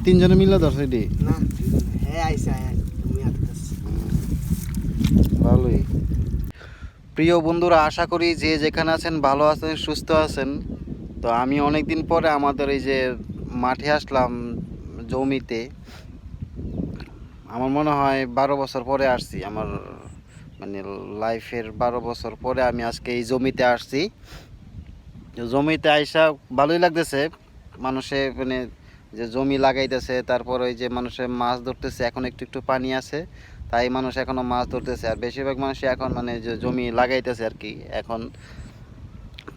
তিনজনে মিলে ধরছে এটি না হ্যাঁ আইসা তুমি ভালোই। প্রিয় বন্ধুরা, আশা করি যে যেখানে আছেন ভালো আছেন, সুস্থ আছেন। তো আমি অনেক দিন পরে আমাদের এই যে মাঠে আসলাম জমিতে। আমার মনে হয় 12 বছর পরে আসছি, আমার মানে লাইফের 12 বছর পরে আমি আজকে এই জমিতে আসছি। জমিতে আইসা ভালোই লাগতেছে। মানুষে মানে যে জমি লাগাইতেছে, তারপর ওই যে মানুষে মাছ ধরতেছে, এখন একটু একটু পানি আছে তাই মানুষ এখনো মাছ ধরতেছে। আর বেশিরভাগ মানুষ এখন মানে যে জমি লাগাইতেছে আর কি এখন।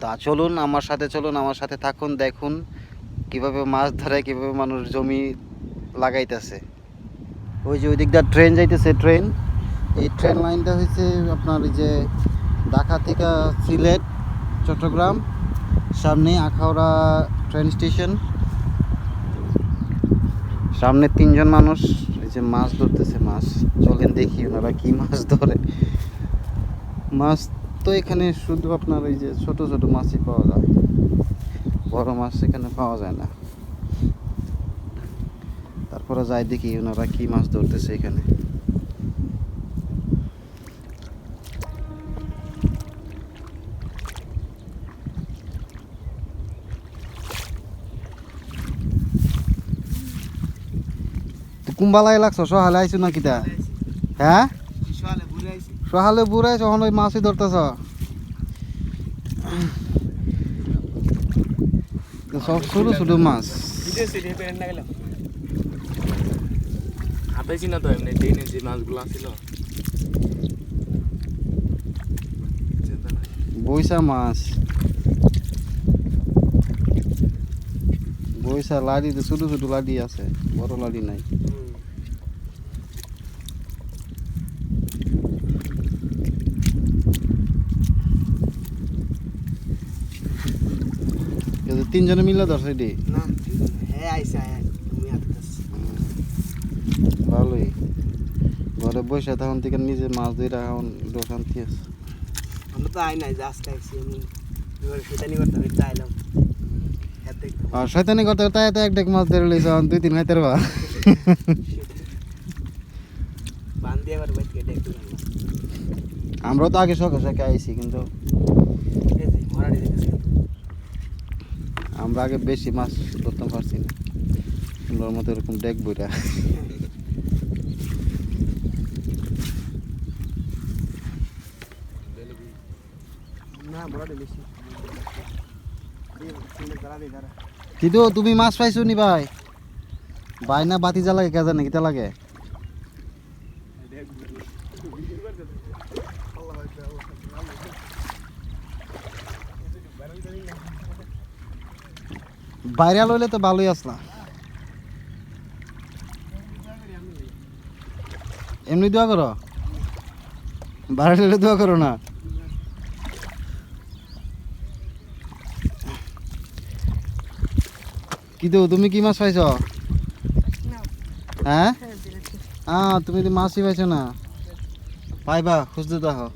তা চলুন আমার সাথে, চলুন আমার সাথে থাকুন, দেখুন কিভাবে মাছ ধরে, কিভাবে মানুষ জমি লাগাইতেছে। ওই যে ওই দিকটা ট্রেন যাইতেছে, ট্রেন, এই ট্রেন লাইনটা হচ্ছে আপনার এই যে ঢাকা থেকে সিলেট, চট্টগ্রাম, সামনে আখাউড়া ট্রেন স্টেশন। সামনে তিনজন মানুষ এই যে মাছ ধরতেছে। মাছ, চলেন দেখি ওনারা কি মাছ ধরে। মাছ তো এখানে শুধু আপনার এই যে ছোট ছোট মাছই পাওয়া যায়, বড় মাছ এখানে পাওয়া যায় না। তারপরে যাই দেখি ওনারা কি মাছ ধরতেছে এখানে। কুম্বালাই লাগছো, সহালে আইছো না কিতা? হ্যাঁ, সহালে বুড়াইছ, এখন ওই মাছই ধরতেছ? সব ছোট ছোট মাছ। হাতাইছি না তো এমনি ট্রেনে যে মাছগুলো ছিল। বইসা মাছ, বইসা লাড়ি, ছোট ছোট লাড়ি আছে, বড় লাড়ি নাই। তিনজনে মিলে ধরছে এটি না হ্যাঁ আইসা তুমি ভালোই। ঘরে বসে তখন থেকে নিজে মাছ ধরে এখন শান্তি আছে। আমরা তো আই নাই যে আজকে আইসি আমি শৈতানি করতে হবে চাইলাম। আর শয়তানি করতে তাই তো এক ডেক মাছ ধরে লইছ, দুই তিন খাইতে পারবা। বান্ধি আবার বাইকে দেখতে আমরা তো আগে শখে শখে আইছি, কিন্তু আমরা আগে বেশি মাছ ধরতে পারছি না, তোমরা মতো এরকম ডেক বইরা। কিন্তু তুমি মাছ পাইছো নি ভাই? ভাই না বাতি জ্বালাগে কে জানে কিতা লাগে। বাইরে লইলে তো ভালোই আসলা, এমনি দোয়া করো, বাইরে লইলে দোয়া করো না। কিন্তু তুমি কি মাছ পাইছ? হ্যাঁ, তুমি তো মাছই পাইছো না, পাইবা, খুঁজতে দেখো।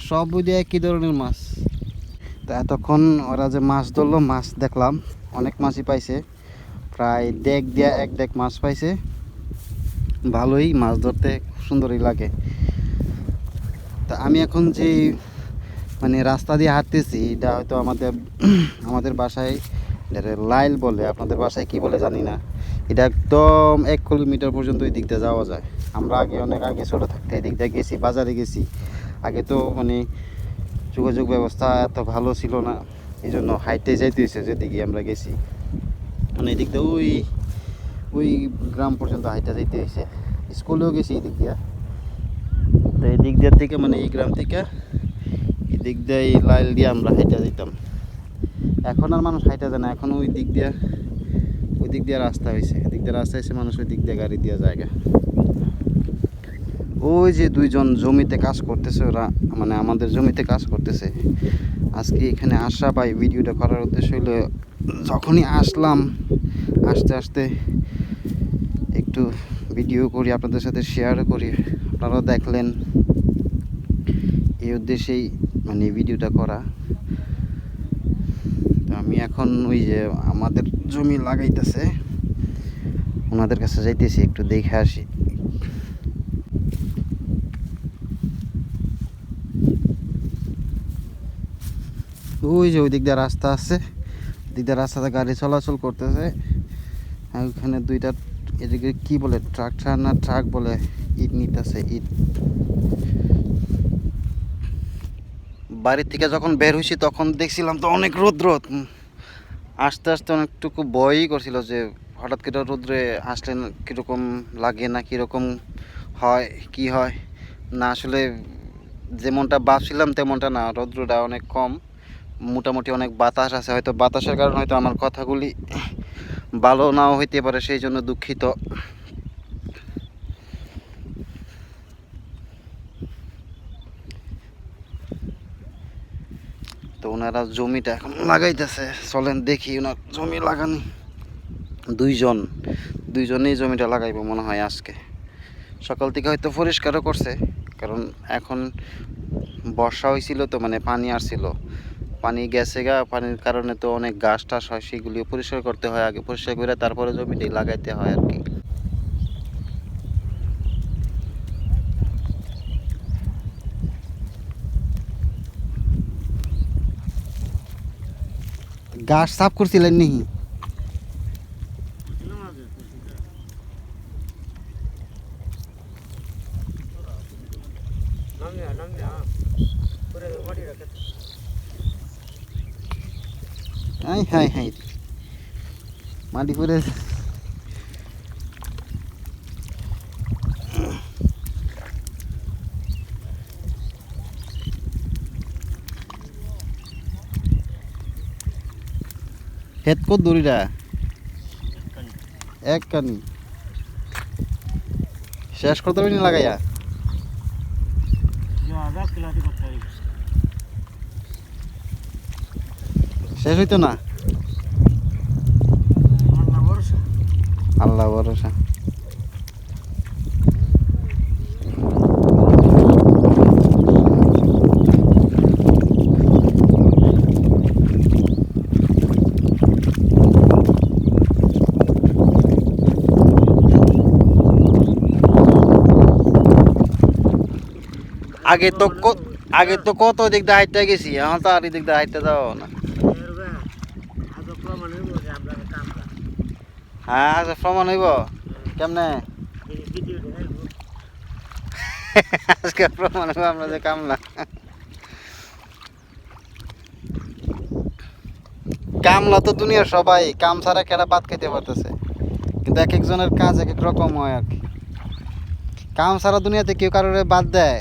সব বুঝে একই ধরনের মাছ। তো এতক্ষণ ওরা যে মাছ ধরলো, মাছ দেখলাম অনেক মাছই পাইছে, প্রায় ডেক দিয়া এক ডেক মাছ পাইছে। ভালোই মাছ ধরতে, সুন্দরই লাগে। তা আমি এখন যে মানে রাস্তা দিয়ে হাঁটতেছি, এটা হয়তো আমাদের বাসায় লাইল বলে, আপনাদের বাসায় কি বলে জানি না। এটা একদম 1 কিলোমিটার পর্যন্ত এই দিকটা যাওয়া যায়। আমরা আগে অনেক আগে ছোটো থাকতে এই দিকটা গেছি, বাজারে গেছি। আগে তো মানে যোগাযোগ ব্যবস্থা এত ভালো ছিল না, এই জন্য হাইটে যাইতে হয়েছে যেদিকে আমরা গেছি। মানে এই দিকটা ওই গ্রাম পর্যন্ত হাইটে যাইতে হয়েছে। স্কুলেও গেছি এই দিক দিয়া। তো এই দিক দিয়ার থেকে মানে এই গ্রাম থেকে এই দিক দিয়ে এই লাইল দিয়ে আমরা হাইটে যেতাম। এখন আর মানুষ হাইটে যায় না, এখন ওই দিক দিয়ে রাস্তা হয়েছে। এদিক দিয়ে রাস্তা হয়েছে, মানুষ ওই দিক দিয়ে গাড়ি দিয়ে জায়গা। ওই যে দুইজন জমিতে কাজ করতেছে, ওরা মানে আমাদের জমিতে কাজ করতেছে। আজকে এখানে আসা বা এই ভিডিওটা করার উদ্দেশ্য হলো, যখনই আসলাম আস্তে আস্তে একটু ভিডিও করি, আপনাদের সাথে শেয়ারও করি, আপনারা দেখলেন, এই উদ্দেশ্যেই মানে ভিডিওটা করা। তো আমি এখন ওই যে আমাদের জমি লাগাইতেছে ওনাদের কাছে যাইতেছি, একটু দেখে আসি। ওই যে ওই দিক দিয়ে রাস্তা আছে, দিক দিয়ে রাস্তাতে গাড়ি চলাচল করতেছে। আর ওখানে দুইটা, এদিকে কি বলে ট্রাক্টর না ট্রাক বলে, ইট নিতেছে ইট। বাড়ির থেকে যখন বের হয়েছি তখন দেখছিলাম তো অনেক রোদ্র, আস্তে আস্তে অনেকটুকু ভয়ই করছিল যে হঠাৎ করে রোদ্রে আসলে কীরকম লাগে না কীরকম হয় কি হয় না। আসলে যেমনটা ভাবছিলাম তেমনটা না, রৌদ্রটা অনেক কম, মোটামুটি অনেক বাতাস আছে, হয়তো বাতাসের কারণে হয়তো আমার কথাগুলি ভালো নাও হইতে পারে, সেই জন্য দুঃখিত। তো ওনারা জমিটা এখন লাগাইতেছে, চলেন দেখি ওনার জমি লাগানি। দুইজনেই জমিটা লাগাইবো মনে হয় আজকে। সকাল থেকে হয়তো পরিষ্কারও করছে, কারণ এখন বর্ষা হয়েছিল তো, মানে পানি আসছিল, পানি গেছে গা, পানির কারণে তো অনেক ঘাস টাস হয়, সেগুলিও পরিষ্কার করতে হয় আগে, পরিষ্কার করে তারপরে জমিটাই লাগাইতে হয় আর কি। ঘাস সাফ করছিলেন নি? হাই হাই হাই, মাটি পরে হেড কত দড়িটা? এক কানি শেষ করতে পারি লাগাইয়া? শেষ হইতো না? আল্লাহ ভরসা। আগে তো কত দিক দিয়ে হাইটটা গেছি, এখন তো আর দিক দিয়ে হাইটটা যাওয়া না। হ্যাঁ আচ্ছা, প্রমাণ হইব কেমনে? আজকে প্রমাণ হইব আমরা যে কামলা। কামলা তো দুনিয়ার সবাই, কাম ছাড়া কেডা ভাত খাইতে পারতেছে, কিন্তু এক একজনের কাজ এক এক রকম হয় আর কি। কাম ছাড়া দুনিয়াতে কেউ কারোর বাদ দেয়,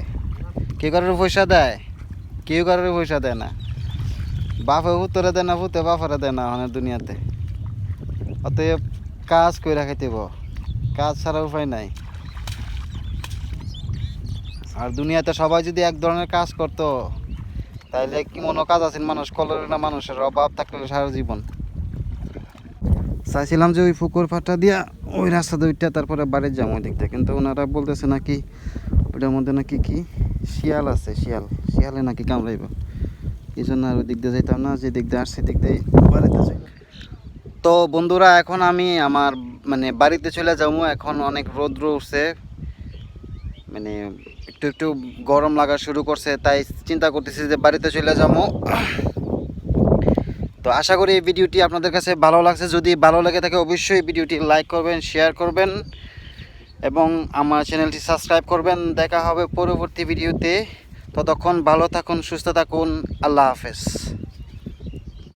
কেউ কারোর পয়সা দেয়, কেউ কারোর পয়সা দেয় না, বাপে পুতরে দেয় না, পুতে বাপরে দেয় না মানে দুনিয়াতে। অতএব কাজ কইরা খাইতেব, কাজ ছাড়া উপায় নাই। আর দুনিয়াতে সবাই যদি এক ধরনের কাজ করতো তাহলে কি মনে কাজ আছে, মানুষ কলরে না, মানুষের অভাব থাকলে সারা জীবন। চাইছিলাম যে ওই পুকুর ফাটা দিয়া ওই রাস্তা দুইটা তারপরে বাড়ির যাবো ওই দিকটা, কিন্তু ওনারা বলতেছে নাকি ওইটার মধ্যে নাকি কি শিয়াল আছে, শিয়ালে নাকি কামড়াইব, এই জন্য আর ওই দিক দিয়ে যাইতাম না, যে দিক দিয়ে আসছে দিক দিয়ে বাড়িতে যাই। তো বন্ধুরা এখন আমি আমার মানে বাড়িতে চলে যাবো, এখন অনেক রৌদ্র উঠছে, মানে একটু একটু গরম লাগা শুরু করছে, তাই চিন্তা করতেছি যে বাড়িতে চলে যাবো। তো আশা করি এই ভিডিওটি আপনাদের কাছে ভালো লাগছে, যদি ভালো লেগে থাকে অবশ্যই ভিডিওটি লাইক করবেন, শেয়ার করবেন এবং আমার চ্যানেলটি সাবস্ক্রাইব করবেন। দেখা হবে পরবর্তী ভিডিওতে, ততক্ষণ ভালো থাকুন, সুস্থ থাকুন, আল্লাহ হাফেজ।